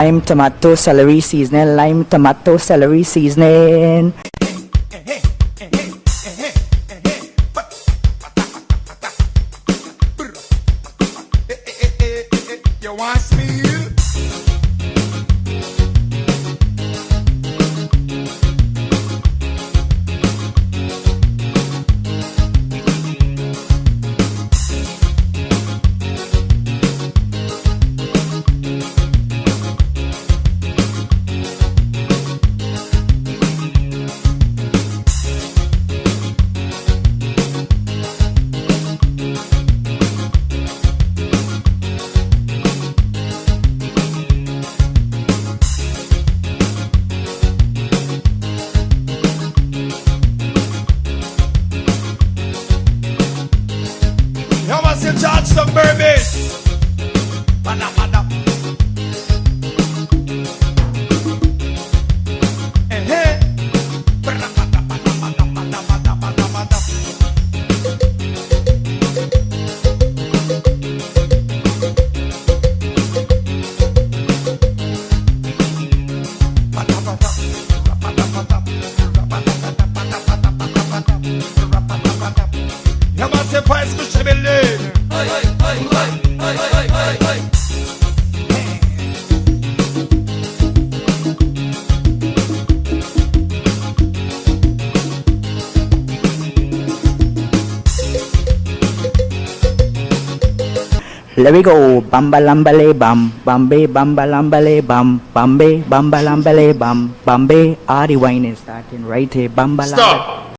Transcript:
Lime, tomato, celery seasoning. Lime, tomato, celery seasoning. You want speed? You must have charged some burpees. Bada, bada. Eh, eh. Bada, bada, bada, bada, bada, bada, bada, bada. Bada, bada. Bada, bada. Bada, bada, bada, bada, bada, bada. Bada, bada. You must have passed me, Shibili. Let we go. Bamba lambale bam. Bambe bamba lambale bam. Bambe bamba lambale bam. Bambe. Ah, the wine is starting right here. Bamba lambale. Stop.